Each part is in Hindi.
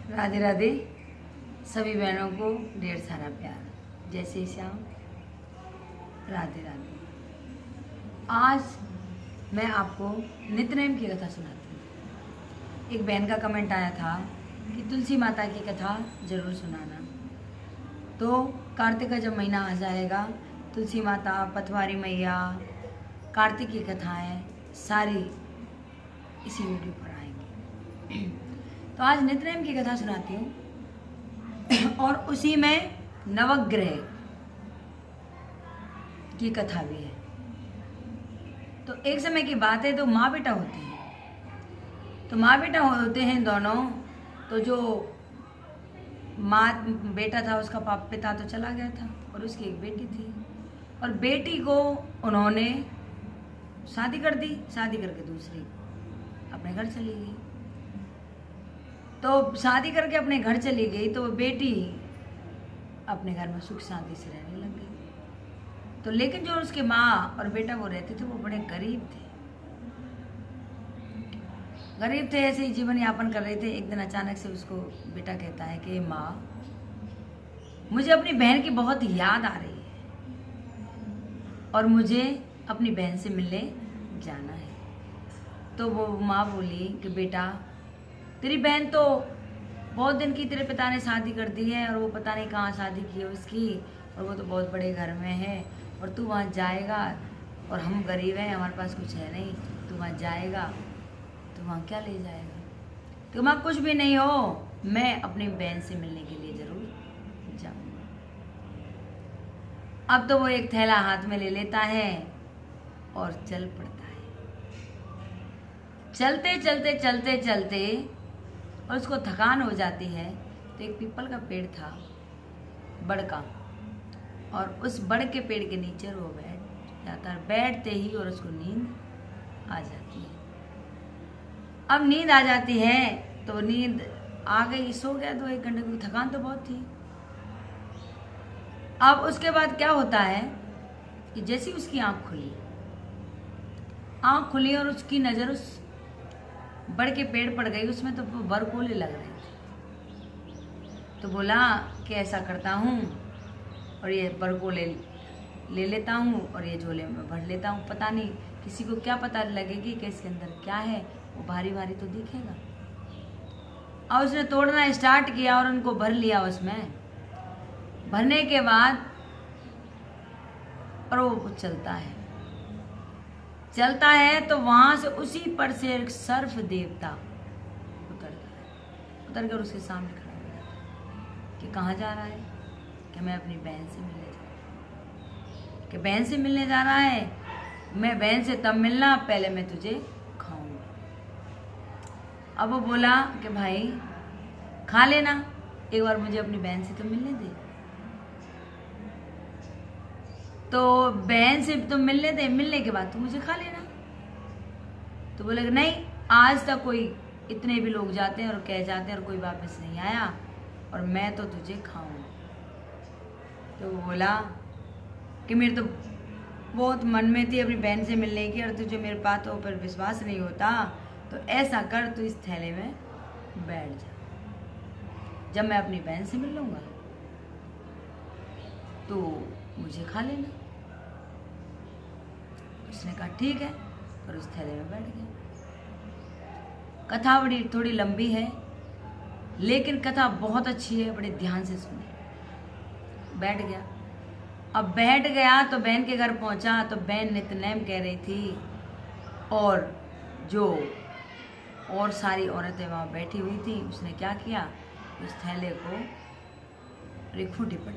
राधे राधे। सभी बहनों को ढेर सारा प्यार। जय श्री श्याम। राधे राधे। आज मैं आपको नित्यनेम की कथा सुनाती हूँ। एक बहन का कमेंट आया था कि तुलसी माता की कथा ज़रूर सुनाना। तो कार्तिक का जब महीना आ जाएगा, तुलसी माता, पथवारी मैया, कार्तिक की कथाएँ सारी इसी वीडियो पर आएंगी। तो आज नित्यनेम की कथा सुनाती हूँ और उसी में नवग्रह की कथा भी है। तो एक समय की बात है, तो माँ बेटा होते हैं। तो माँ बेटा होते हैं दोनों। तो जो माँ बेटा था, उसका पिता तो चला गया था और उसकी एक बेटी थी, और बेटी को उन्होंने शादी कर दी। शादी करके दूसरी अपने घर चली गई। तो शादी करके अपने घर चली गई तो बेटी अपने घर में सुख शांति से रहने लग गई। तो लेकिन जो उसके माँ और बेटा वो रहते थे, वो बड़े गरीब थे। गरीब थे, ऐसे ही जीवन यापन कर रहे थे। एक दिन अचानक से उसको बेटा कहता है कि माँ, मुझे अपनी बहन की बहुत याद आ रही है और मुझे अपनी बहन से मिलने जाना है। तो वो माँ बोली कि बेटा, तेरी बहन तो बहुत दिन की तेरे पिता ने शादी कर दी है और वो पता नहीं कहाँ शादी की है उसकी, और वो तो बहुत बड़े घर में है, और तू वहाँ जाएगा और हम गरीब हैं, हमारे पास कुछ है नहीं। तू वहाँ जाएगा तो वहाँ क्या ले जाएगा? तो वहाँ कुछ भी नहीं हो, मैं अपनी बहन से मिलने के लिए जरूर जाऊँगा। अब तो वो एक थैला हाथ में ले लेता है और चल पड़ता है। चलते चलते चलते चलते और उसको थकान हो जाती है। तो एक पीपल का पेड़ था, बड़ का, और उस बड़ के पेड़ के नीचे वो बैठ जाता है। बैठते ही और उसको नींद आ जाती है। अब नींद आ जाती है तो नींद आ गई, सो गया। तो 1 घंटे की थकान तो बहुत थी। अब उसके बाद क्या होता है कि जैसी उसकी आंख खुली और उसकी नज़र उस बड़ के पेड़ पड़ गई। उसमें तो बरकोले लग रहे थे। तो बोला कि ऐसा करता हूँ और ये बरकोले ले लेता हूँ और ये झोले में भर लेता हूँ। पता नहीं किसी को क्या पता लगेगी कि इसके अंदर क्या है, वो भारी भारी तो दिखेगा। और उसने तोड़ना स्टार्ट किया और उनको भर लिया उसमें। भरने के बाद और वो चलता है तो वहां से उसी पर से एक सर्फ देवता उतर कर उसके सामने खड़ा हो जाता है कि कहाँ जा रहा है? कि मैं अपनी बहन से मिलने जा रहा हूँ। कि बहन से मिलने जा रहा है? मैं बहन से तब मिलना, पहले मैं तुझे खाऊंगा। अब वो बोला कि भाई खा लेना, एक बार मुझे अपनी बहन से तो मिलने दे। तो बहन से तो मिलने दे, मिलने के बाद तो मुझे खा लेना। तो बोले नहीं, आज तक कोई इतने भी लोग जाते हैं और कह जाते हैं और कोई वापस नहीं आया, और मैं तो तुझे खाऊंगा। तो वो बोला कि मेरे तो बहुत मन में थी अपनी बहन से मिलने की, और तुझे मेरे बातों पर विश्वास नहीं होता, तो ऐसा कर, तू इस थैले में बैठ जा। जब मैं अपनी बहन से मिल लूँगा तो मुझे खा लेना। उसने कहा ठीक है, और उस थैले में बैठ गया। कथा बड़ी थोड़ी लंबी है, लेकिन कथा बहुत अच्छी है, बड़े ध्यान से सुने। बैठ गया। अब बैठ गया तो बहन के घर पहुंचा तो बहन नित्यनेम कह रही थी, और जो और सारी औरतें वहाँ बैठी हुई थी। उसने क्या किया, उस थैले को एक खूंटी पर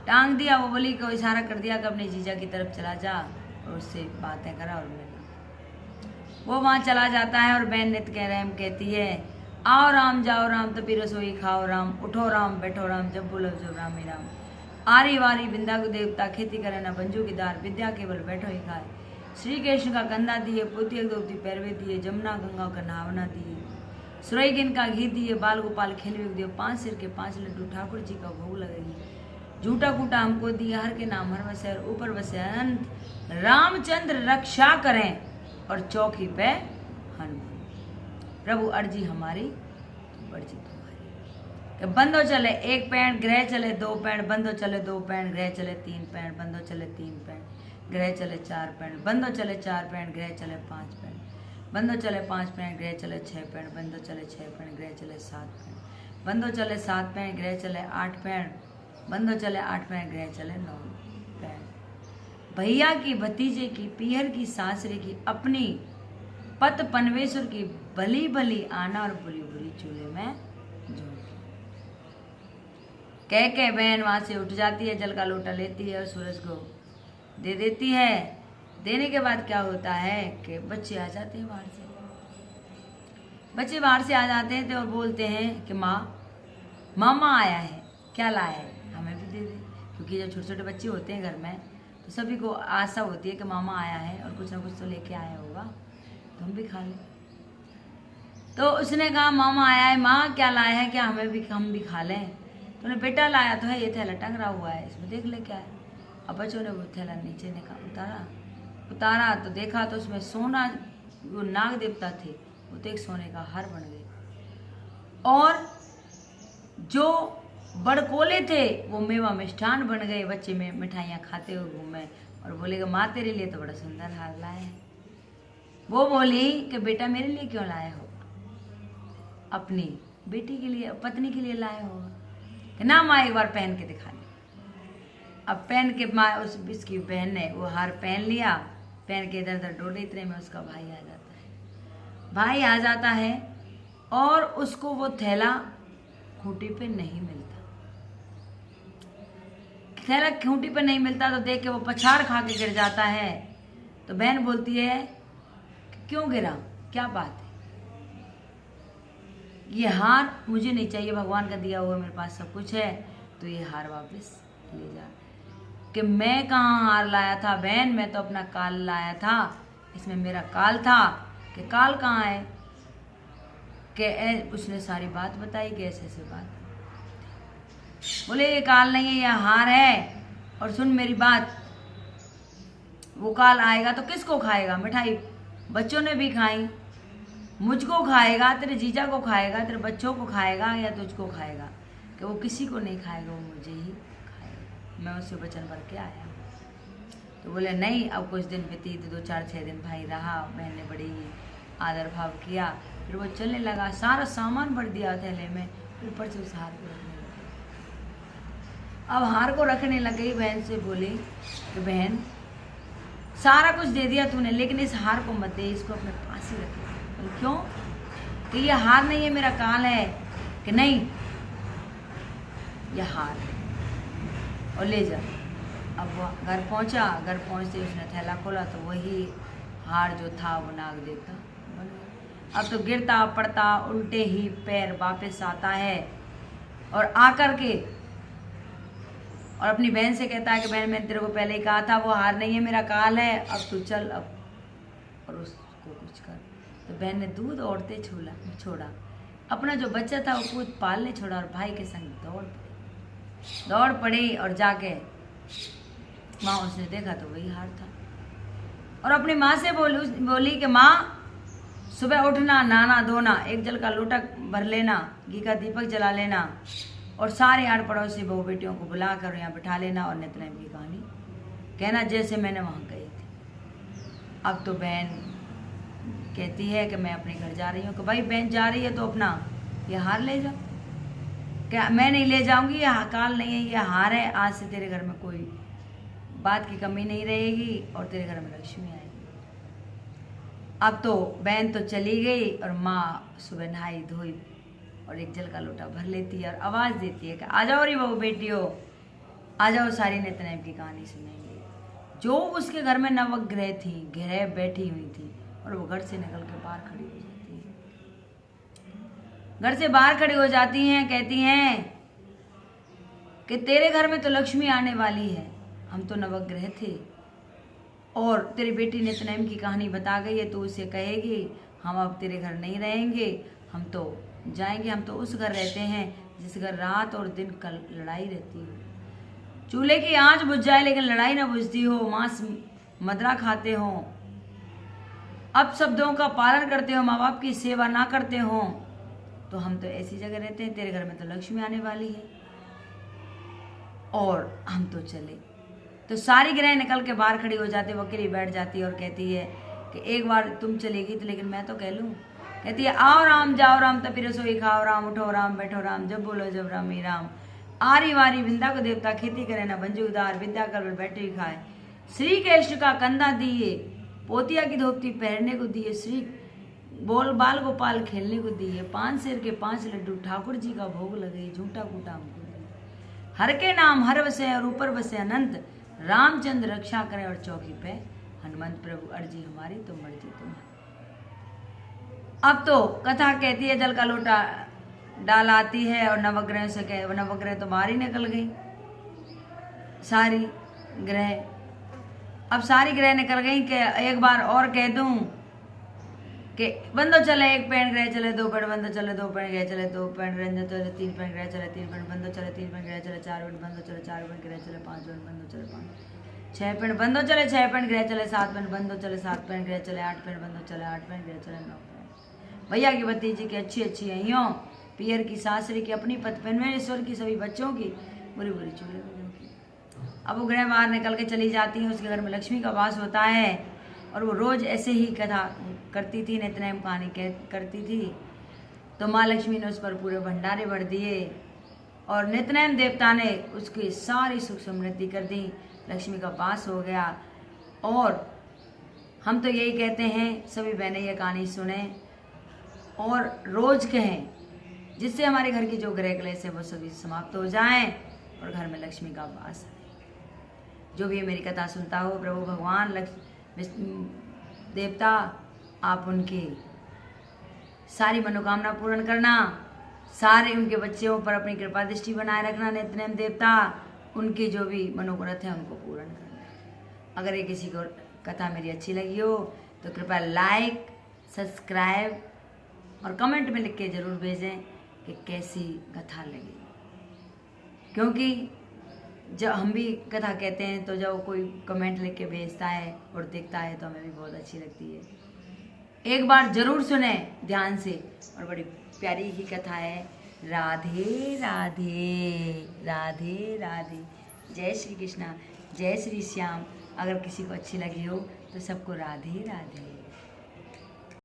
टांग दिया। वो बोली को इशारा कर दिया कि अपने जीजा की तरफ चला जा और उससे बातें करा और मिलना। वो वहाँ चला जाता है और बहन नित्य कह रहे कहती है, आओ राम, जाओ राम, तभी रसोई खाओ राम, उठो राम, बैठो राम, जब बोलो जो राम ही राम। आरी वारी बिंदा को देवता, खेती करे ना बंजू की दार, विद्या केवल बैठो ही खाए। श्री कृष्ण का कंधा दिए, पोती दोती पैरवे दिए, जमुना गंगा का नहावना दिए, सुरईगिन का घी दिए, बाल गोपाल खेलवे दिए, 5 सिर के 5 लड्डू ठाकुर जी का भोग लगेगी। झूठा कूटा हमको दिया, हर के नाम हर वसे, ऊपर वसे अनंत, रामचंद्र रक्षा करें और चौकी पे हनुमान। प्रभु अर्जी हमारी वर्जित तुम्हारी। कि बंदो चले 1 पैंड ग्रह चले 2 पैंड, बंदो चले 2 पैंड ग्रह चले 3 पैंड, बंदो चले 3 पैंड ग्रह चले 4 पैंड, बंदो चले 4 पैंड ग्रह चले 5 पैंड, बंदो चले 5 पैंड ग्रह चले 6 पैंड, बंदो चले 6 पैंड ग्रह चले 7 पैंड, बंदो चले 7 पैंड ग्रह चले 8 पैंड, बंदो चले 8 पैंड ग्रह चले 9 पैंड। भैया की, भतीजे की, पीहर की, सासरे की, अपनी पत पनवेश्वर की भली भली आना और बुरी बुरी चूल्हे में झोंकी। कह बहन वहां से उठ जाती है, जल का लोटा लेती है और सूरज को दे देती है। देने के बाद क्या होता है कि बच्चे आ जाते हैं बाहर से। बच्चे बाहर से आ जाते हैं तो और बोलते हैं कि माँ, मामा आया है, क्या लाया है, हमें भी दे दे। क्योंकि जब छोटे छोटे बच्चे होते हैं घर में तो सभी को आशा होती है कि मामा आया है और कुछ ना कुछ तो लेके आया होगा, तो हम भी खा लें। तो उसने कहा मामा आया है, माँ क्या लाया है, क्या हम भी खा लें। तो उन्हें बेटा लाया तो है, ये थैला टंग हुआ है, इसमें देख ले क्या है। अब बच्चों ने वो थैला नीचे उतारा तो देखा तो उसमें सोना, वो नाग देवता थे, वो तो एक सोने का हार बन गए। और जो बड़कोले थे वो मेवा मिष्ठान बन गए। बच्चे में मिठाइयाँ खाते हुए घूमे और बोले कि माँ तेरे लिए तो बड़ा सुंदर हार लाए है। वो बोली कि बेटा मेरे लिए क्यों लाए हो, अपनी बेटी के लिए, पत्नी के लिए लाए हो। कि ना माँ एक बार पहन के दिखा ले। अब पहन के माँ, इसकी बहन ने वो हार पहन लिया, पहन के इधर उधर डोले, इतने में उसका भाई आ जाता है। भाई आ जाता है और उसको वो थैला खूंटी पे नहीं मिलता। थैला खूंटी पे नहीं मिलता तो देख के वो पछाड़ खा के गिर जाता है। तो बहन बोलती है क्यों गिरा, क्या बात है, ये हार मुझे नहीं चाहिए, भगवान का दिया हुआ मेरे पास सब कुछ है, तो ये हार वापस ले जा। कि मैं कहाँ हार लाया था बहन, मैं तो अपना काल लाया था, इसमें मेरा काल था। कि काल कहाँ है, कि उसने सारी बात बताई कि ऐसे बात। बोले ये काल नहीं है, ये हार है। और सुन मेरी बात, वो काल आएगा तो किसको खाएगा, मिठाई बच्चों ने भी खाई, मुझको खाएगा, तेरे जीजा को खाएगा, तेरे बच्चों को खाएगा या तुझको खाएगा। कि वो किसी को नहीं खाएगा, वो मुझे ही खाएगा, मैं उससे वचन भर के आया। तो बोले नहीं। अब कुछ दिन बीती तो 2-4-6 दिन भाई रहा, बहन ने बड़ी आदर भाव किया। फिर वो चलने लगा, सारा सामान भर दिया थैले में, फिर ऊपर से उस हार को रखने लगे। अब हार को रखने लगी, बहन से बोली कि बहन सारा कुछ दे दिया तूने, लेकिन इस हार को मत दे, इसको अपने पास ही रख। क्यों? कि ये हार नहीं है, मेरा काल है। कि नहीं, यह हार है और ले जा। अब वो घर पहुंचा, घर पहुंचते उसने थैला खोला तो वही हार जो था वो नाग देवता बन गया। अब तो गिरता पड़ता उल्टे ही पैर वापस आता है और आकर के और अपनी बहन से कहता है कि बहन मैंने तेरे को पहले ही कहा था वो हार नहीं है, मेरा काल है, अब तू चल अब और उसको कुछ कर। तो बहन ने दूध औरते छोड़ा, अपना जो बच्चा था वो खुद पालने छोड़ा और भाई के संग दौड़ पड़ी और जाके माँ उसने देखा तो वही हार था। और अपनी माँ से बोली कि माँ सुबह उठना, नहाना धोना, एक जल का लोटा भर लेना, घी का दीपक जला लेना और सारे आड़ पड़ोसी बहू बेटियों को बुला कर यहाँ बिठा लेना और नित्यनेम की कहानी कहना जैसे मैंने वहाँ कही थी। अब तो बहन कहती है कि मैं अपने घर जा रही हूँ। कि भाई बहन जा रही है तो अपना ये हार ले जा। क्या मैं नहीं ले जाऊंगी, ये काल नहीं है, ये हार है। आज से तेरे घर में कोई बात की कमी नहीं रहेगी और तेरे घर में लक्ष्मी आएगी। अब तो बहन तो चली गई और माँ सुबह नहाई धोई और एक जल का लोटा भर लेती है और आवाज़ देती है कि आ जाओ रे बहू बेटियों, आ जाओ, सारी नित्यनेम की कहानी सुनेंगे। जो उसके घर में नवग्रह थी, ग्रह बैठी हुई थी और वो घर से निकल के बाहर खड़ी हो जाती है। घर से बाहर खड़ी हो जाती हैं, कहती हैं कि तेरे घर में तो लक्ष्मी आने वाली है, हम तो नवग्रह थे और तेरी बेटी नित्यनेम की कहानी बता गई है, तो उसे कहेगी हम अब तेरे घर नहीं रहेंगे, हम तो जाएंगे, हम तो उस घर रहते हैं जिस घर रात और दिन कल लड़ाई रहती हो, चूल्हे की आंच बुझ जाए लेकिन लड़ाई ना बुझती हो, मांस मदरा खाते हो, अब शब्दों का पालन करते हो, माँ बाप की सेवा ना करते हो, तो हम तो ऐसी जगह रहते हैं, तेरे घर में तो लक्ष्मी आने वाली है और हम तो चले। तो सारी ग्रह निकल के बाहर खड़ी हो जाती है, वो अकेली बैठ जाती है और कहती है कि एक बार तुम चलेगी तो लेकिन मैं तो कह लूँ। कहती है आओ राम जाओ राम तपी रसोई खाओ राम, उठो राम बैठो राम, जब बोलो जब राम ही राम। आरी वारी विंदा को देवता, खेती करे ना बंजू उदार, विद्या कर बैठे ही खाए। श्री कृष्ण का कंधा दिए, पोतिया की धोती पहनने को दिए, श्री बोल बाल गोपाल खेलने को दिए, 5 शेर के 5 लड्डू ठाकुर जी का भोग लगे, झूठा कूटा हमको दिए। हर के नाम हर बसे और ऊपर बसे अनंत, रामचंद्र रक्षा करे और चौकी पे हनुमंत प्रभु, अर्जी हमारी तो मर्जी तुम्हारी। अब तो कथा कहती है जल का लोटा डाल आती है और नवग्रह से कह, नवग्रह तो बाहर ही निकल गई सारी ग्रह। अब सारी ग्रह निकल गई कि एक बार और कह दूं कि बंदो चले, एक पैन ग्रह चले, 2 पैन बंदो चले, 2 पैन ग्रह चले, 2 पैन ग्रह चले, 3 पैन ग्रह चले, 3 पैन बंदो चले, 3 पैन ग्रह चले, 4 पैन बंदो चले, 4 पैन ग्रह चले, 5 पैन बंदो चले, 5 6 पैन बंदो चले, 6 पैन ग्रह चले, 7 पैन बंदो चले, 7 पैन ग्रह चले, 8 पैन बंदो चले, 8 पैन ग्रह चले, 9 पैन। भैया की भतीजी की अच्छी अच्छी अइयों, पियर की सासरी की, अपनी पत पेनवेश्वर की, सभी बच्चों की, बुरी बुरी चूल्हे की। अब वो ग्रह बाहर निकल के चली जाती है, उसके घर में लक्ष्मी का वास होता है और वो रोज ऐसे ही कथा करती थी, नित्यनेम कहानी करती थी। तो माँ लक्ष्मी ने उस पर पूरे भंडारे भर दिए और नित्यनेम देवता ने उसकी सारी सुख समृद्धि कर दी, लक्ष्मी का वास हो गया। और हम तो यही कहते हैं सभी बहनें ये कहानी सुने और रोज कहें, जिससे हमारे घर की जो ग्रह क्लेश है वो सभी समाप्त हो जाएं और घर में लक्ष्मी का वास है। जो भी मेरी कथा सुनता हो, प्रभु भगवान देवता आप उनकी सारी मनोकामना पूर्ण करना, सारे उनके बच्चों पर अपनी कृपा दृष्टि बनाए रखना। नित्यनेम देवता उनकी जो भी मनोरथ है उनको पूर्ण करना। अगर ये किसी को कथा मेरी अच्छी लगी हो तो कृपया लाइक, सब्सक्राइब और कमेंट में लिख के ज़रूर भेजें कि कैसी कथा लगी, क्योंकि जब हम भी कथा कहते हैं तो जब कोई कमेंट लिख के भेजता है और देखता है तो हमें भी बहुत अच्छी लगती है। एक बार जरूर सुने ध्यान से, और बड़ी प्यारी ही कथा है। राधे राधे राधे राधे, जय श्री कृष्णा, जय श्री श्याम। अगर किसी को अच्छी लगी हो तो सबको राधे राधे।